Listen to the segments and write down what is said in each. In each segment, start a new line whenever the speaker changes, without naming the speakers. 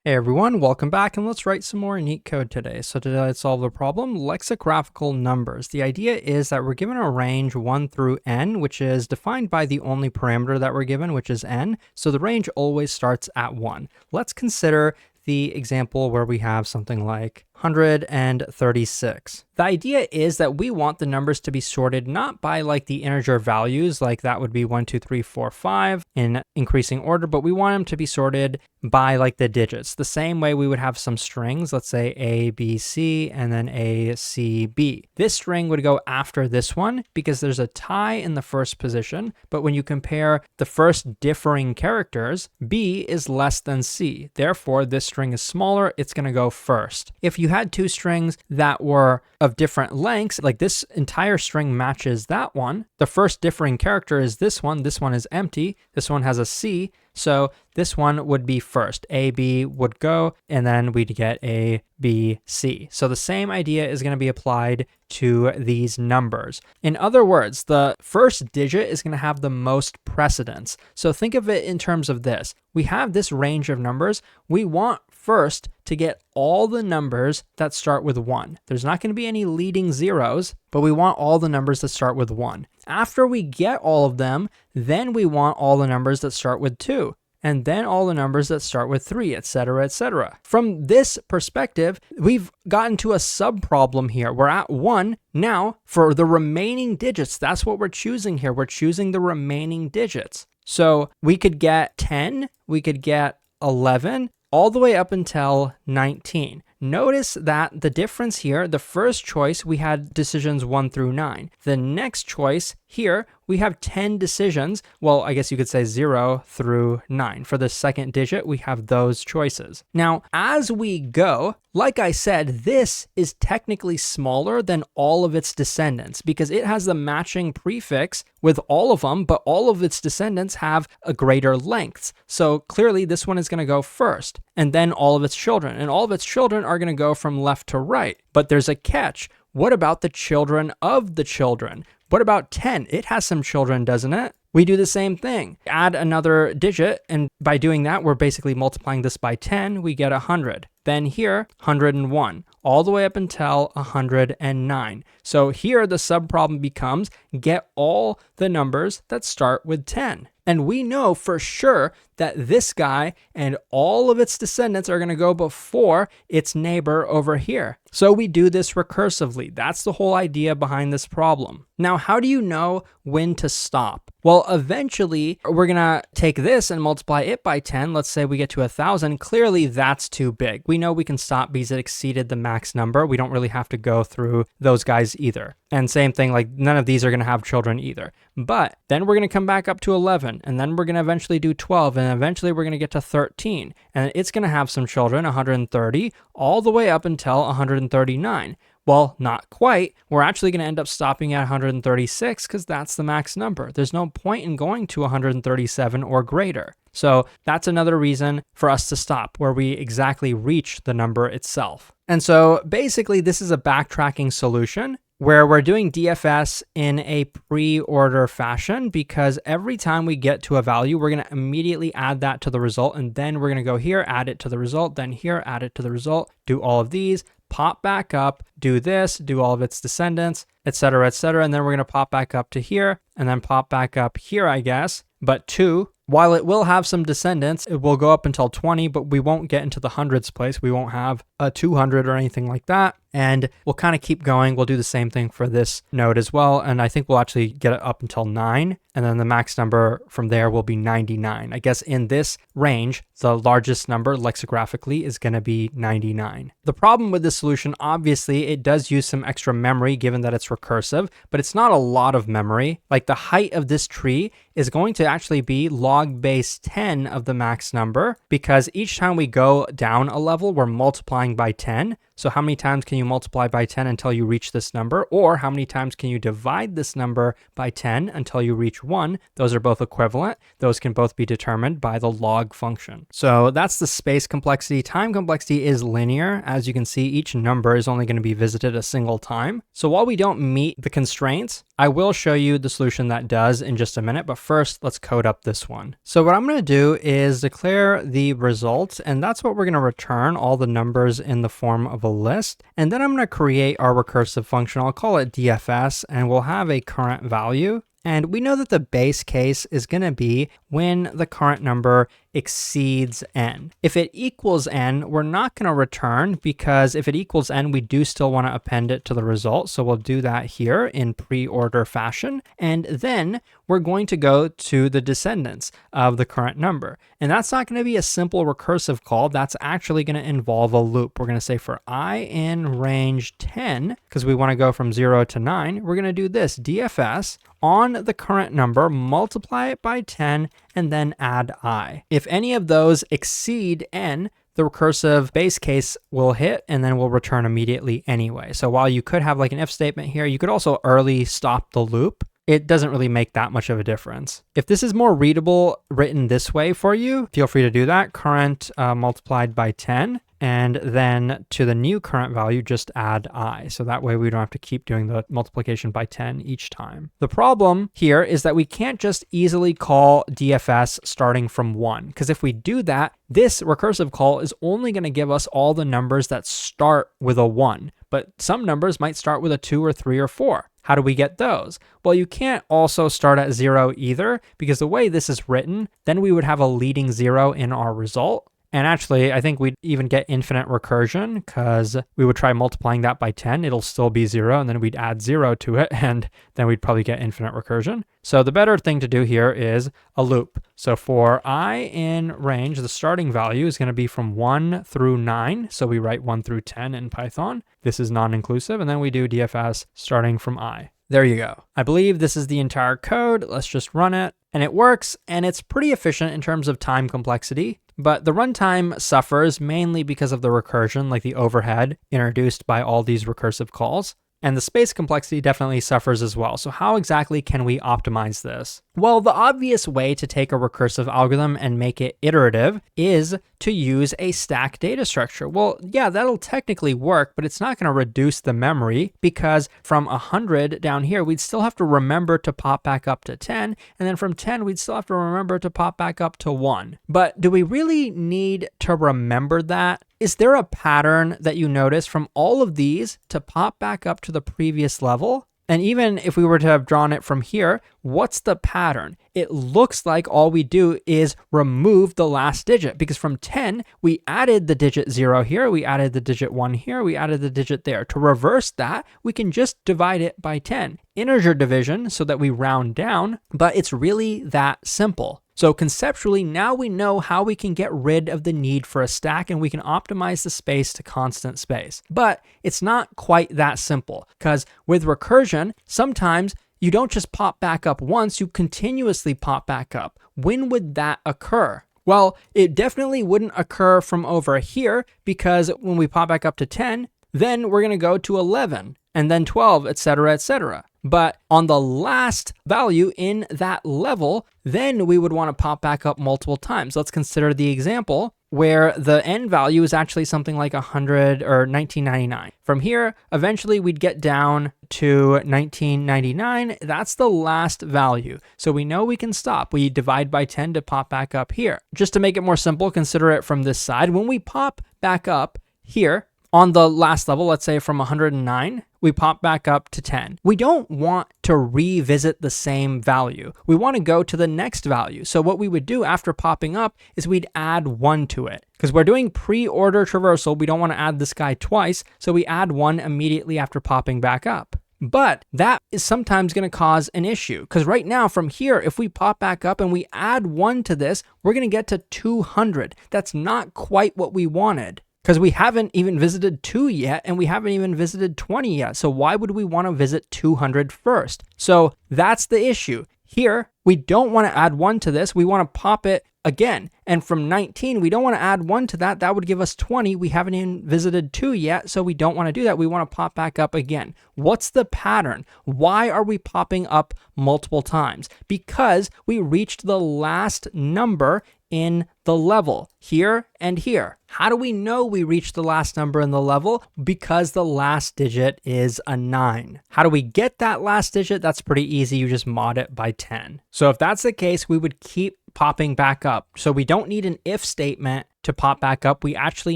Hey everyone, welcome back, and let's write some more Leetcode today. So today let's solve the problem, lexicographical numbers. The idea is that we're given a range 1 through n, which is defined by the only parameter that we're given, which is n. So the range always starts at 1. Let's consider the example where we have something like 136. The idea is that we want the numbers to be sorted not by like the integer values, like that would be 1, 2, 3, 4, 5 in increasing order, but we want them to be sorted by like the digits. The same way we would have some strings, let's say A, B, C, and then A, C, B. This string would go after this one because there's a tie in the first position, but when you compare the first differing characters, B is less than C. Therefore, this string is smaller, it's going to go first. If you had two strings that were of different lengths, like this entire string matches that one, the first differing character is this one is empty, this one has a C, so this one would be first. A, B would go, and then we'd get A, B, C. So the same idea is going to be applied to these numbers. In other words, the first digit is going to have the most precedence. So think of it in terms of this. We have this range of numbers. We want first to get all the numbers that start with 1. There's not going to be any leading zeros, but we want all the numbers that start with 1. After we get all of them, then we want all the numbers that start with 2. And then all the numbers that start with 3, etc., etc. From this perspective, we've gotten to a sub-problem here. We're at 1. Now, for the remaining digits, that's what we're choosing here. We're choosing the remaining digits. So we could get 10, we could get 11, all the way up until 19. Notice that the difference here, the first choice, we had decisions 1 through 9. The next choice here, we have 10 decisions. Well, I guess you could say 0 through 9. For the second digit, we have those choices. Now, as we go, like I said, this is technically smaller than all of its descendants because it has the matching prefix with all of them, but all of its descendants have a greater lengths. So clearly this one is going to go first, and then all of its children. And all of its children are going to go from left to right. But there's a catch. What about the children of the children? What about 10? It has some children, doesn't it? We do the same thing. Add another digit, and by doing that, we're basically multiplying this by 10, we get 100. Then here, 101, all the way up until 109. So here, the subproblem becomes get all the numbers that start with 10. And we know for sure that this guy and all of its descendants are going to go before its neighbor over here. So we do this recursively. That's the whole idea behind this problem. Now, how do you know when to stop? Well, eventually, we're going to take this and multiply it by 10. Let's say we get to 1,000. Clearly, that's too big. We know we can stop because it exceeded the max number. We don't really have to go through those guys either. And same thing, like none of these are going to have children either. But then we're going to come back up to 11, and then we're going to eventually do 12, and eventually we're going to get to 13. And it's going to have some children, 130, all the way up until 139. Well, not quite. We're actually going to end up stopping at 136 because that's the max number. There's no point in going to 137 or greater. So that's another reason for us to stop, where we exactly reach the number itself. And so basically, this is a backtracking solution where we're doing DFS in a pre-order fashion because every time we get to a value, we're going to immediately add that to the result, and then we're going to go here, add it to the result, then here, add it to the result, do all of these, pop back up, do this, do all of its descendants, etc., etc., and then we're going to pop back up to here, and then pop back up here, I guess, but 2. While it will have some descendants, it will go up until 20, but we won't get into the hundreds place. We won't have a 200 or anything like that. And we'll kind of keep going. We'll do the same thing for this node as well. And I think we'll actually get it up until 9. And then the max number from there will be 99. I guess in this range, the largest number lexicographically is going to be 99. The problem with this solution, obviously, it does use some extra memory given that it's recursive, but it's not a lot of memory. Like the height of this tree is going to actually be log base 10 of the max number because each time we go down a level, we're multiplying by 10. So how many times can you multiply by 10 until you reach this number? Or how many times can you divide this number by 10 until you reach 1? Those are both equivalent. Those can both be determined by the log function. So that's the space complexity. Time complexity is linear. As you can see, each number is only going to be revisited a single time. So while we don't meet the constraints, I will show you the solution that does in just a minute, but first let's code up this one. So what I'm going to do is declare the results, and that's what we're going to return, all the numbers in the form of a list. And then I'm going to create our recursive function. I'll call it DFS, and we'll have a current value. And we know that the base case is going to be when the current number exceeds n. If it equals n, we're not going to return, because if it equals n, we do still want to append it to the result. So we'll do that here in pre-order fashion. And then we're going to go to the descendants of the current number. And that's not going to be a simple recursive call. That's actually going to involve a loop. We're going to say for I in range 10, because we want to go from 0 to 9, we're going to do this DFS on the current number, multiply it by 10, and then add I. If any of those exceed n, the recursive base case will hit, and then we'll return immediately anyway. So while you could have like an if statement here, you could also early stop the loop. It doesn't really make that much of a difference. If this is more readable written this way for you, feel free to do that. Current multiplied by 10. And then to the new current value, just add I. So that way we don't have to keep doing the multiplication by 10 each time. The problem here is that we can't just easily call DFS starting from 1, because if we do that, this recursive call is only going to give us all the numbers that start with a 1, but some numbers might start with a 2 or 3 or 4. How do we get those? Well, you can't also start at 0 either, because the way this is written, then we would have a leading 0 in our result. And actually, I think we'd even get infinite recursion, because we would try multiplying that by 10. It'll still be 0, and then we'd add 0 to it, and then we'd probably get infinite recursion. So the better thing to do here is a loop. So for I in range, the starting value is going to be from 1 through 9. So we write 1 through 10 in Python. This is non-inclusive, and then we do DFS starting from I. There you go. I believe this is the entire code. Let's just run it. And it works, and it's pretty efficient in terms of time complexity. But the runtime suffers mainly because of the recursion, like the overhead introduced by all these recursive calls. And the space complexity definitely suffers as well. So how exactly can we optimize this? Well, the obvious way to take a recursive algorithm and make it iterative is to use a stack data structure. Well, yeah, that'll technically work, but it's not going to reduce the memory, because from 100 down here, we'd still have to remember to pop back up to 10. And then from 10, we'd still have to remember to pop back up to 1. But do we really need to remember that? Is there a pattern that you notice from all of these to pop back up to the previous level? And even if we were to have drawn it from here, what's the pattern? It looks like all we do is remove the last digit, because from 10, we added the digit 0 here, we added the digit 1 here, we added the digit there. To reverse that, we can just divide it by 10. Integer division so that we round down, but it's really that simple. So conceptually, now we know how we can get rid of the need for a stack, and we can optimize the space to constant space. But it's not quite that simple, because with recursion, sometimes you don't just pop back up once, you continuously pop back up. When would that occur? Well, it definitely wouldn't occur from over here, because when we pop back up to 10, then we're going to go to 11 and then 12, etc., etc. But on the last value in that level, then we would want to pop back up multiple times. Let's consider the example where the n value is actually something like 100 or 1999. From here, eventually we'd get down to 1999. That's the last value. So we know we can stop. We divide by 10 to pop back up here. Just to make it more simple, consider it from this side. When we pop back up here, on the last level, let's say from 109, we pop back up to 10. We don't want to revisit the same value. We want to go to the next value. So what we would do after popping up is we'd add 1 to it. Because we're doing pre-order traversal, we don't want to add this guy twice, so we add 1 immediately after popping back up. But that is sometimes going to cause an issue, because right now from here, if we pop back up and we add 1 to this, we're going to get to 200. That's not quite what we wanted, because we haven't even visited 2 yet, and we haven't even visited 20 yet. So why would we want to visit 200 first? So that's the issue. Here, we don't want to add 1 to this. We want to pop it again. And from 19, we don't want to add 1 to that. That would give us 20. We haven't even visited 2 yet, so we don't want to do that. We want to pop back up again. What's the pattern? Why are we popping up multiple times? Because we reached the last number in the level here and here. How do we know we reached the last number in the level? Because the last digit is a 9. How do we get that last digit? That's pretty easy. You just mod it by 10. So if that's the case, we would keep popping back up. So we don't need an if statement to pop back up. We actually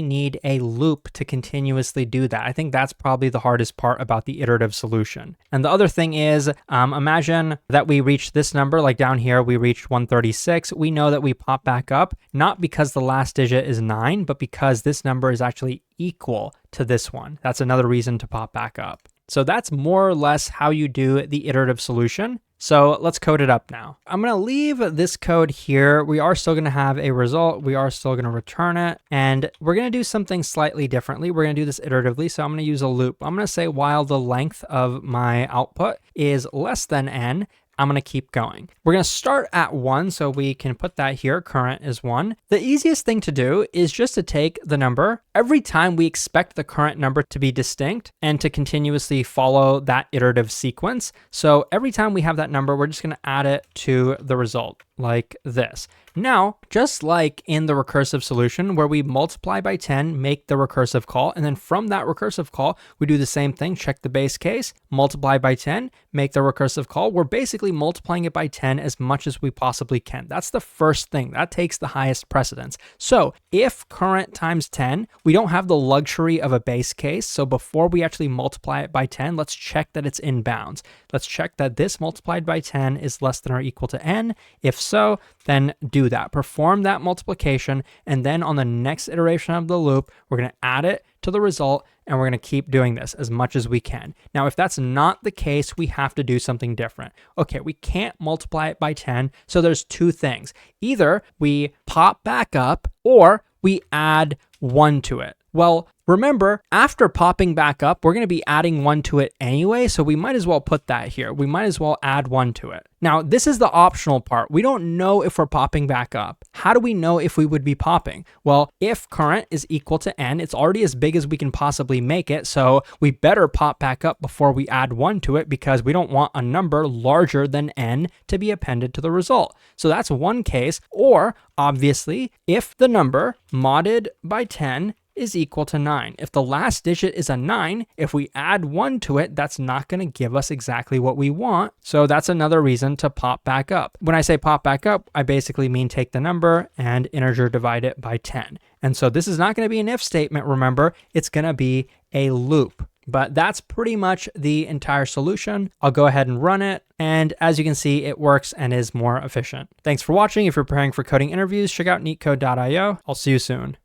need a loop to continuously do that. I think that's probably the hardest part about the iterative solution. And the other thing is, imagine that we reached this number, like down here, we reached 136. We know that we pop back up, not because the last digit is 9, but because this number is actually equal to this one. That's another reason to pop back up. So that's more or less how you do the iterative solution. So let's code it up now. I'm going to leave this code here. We are still going to have a result. We are still going to return it. And we're going to do something slightly differently. We're going to do this iteratively. So I'm going to use a loop. I'm going to say while the length of my output is less than n, I'm going to keep going. We're going to start at 1, so we can put that here. Current is 1. The easiest thing to do is just to take the number. Every time we expect the current number to be distinct and to continuously follow that iterative sequence. So every time we have that number, we're just going to add it to the result like this. Now, just like in the recursive solution where we multiply by 10, make the recursive call, and then from that recursive call, we do the same thing, check the base case, multiply by 10, make the recursive call. We're basically multiplying it by 10 as much as we possibly can. That's the first thing. That takes the highest precedence. So if current times 10, we don't have the luxury of a base case. So before we actually multiply it by 10, let's check that it's in bounds. Let's check that this multiplied by 10 is less than or equal to n. If so, then do that. Perform that multiplication, and then on the next iteration of the loop, we're going to add it to the result, and we're going to keep doing this as much as we can. Now, if that's not the case, we have to do something different. Okay, we can't multiply it by 10, so there's two things. Either we pop back up, or we add 1 to it. Well, remember, after popping back up, we're going to be adding 1 to it anyway, so we might as well put that here. We might as well add 1 to it. Now, this is the optional part. We don't know if we're popping back up. How do we know if we would be popping? Well, if current is equal to n, it's already as big as we can possibly make it, so we better pop back up before we add 1 to it because we don't want a number larger than n to be appended to the result. So that's one case, or obviously, if the number modded by 10 is equal to 9. If the last digit is a 9, if we add 1 to it, that's not going to give us exactly what we want. So that's another reason to pop back up. When I say pop back up, I basically mean take the number and integer divide it by 10. And so this is not going to be an if statement, remember, it's going to be a loop. But that's pretty much the entire solution. I'll go ahead and run it. And as you can see, it works and is more efficient. Thanks for watching. If you're preparing for coding interviews, check out Leetcode.io. I'll see you soon.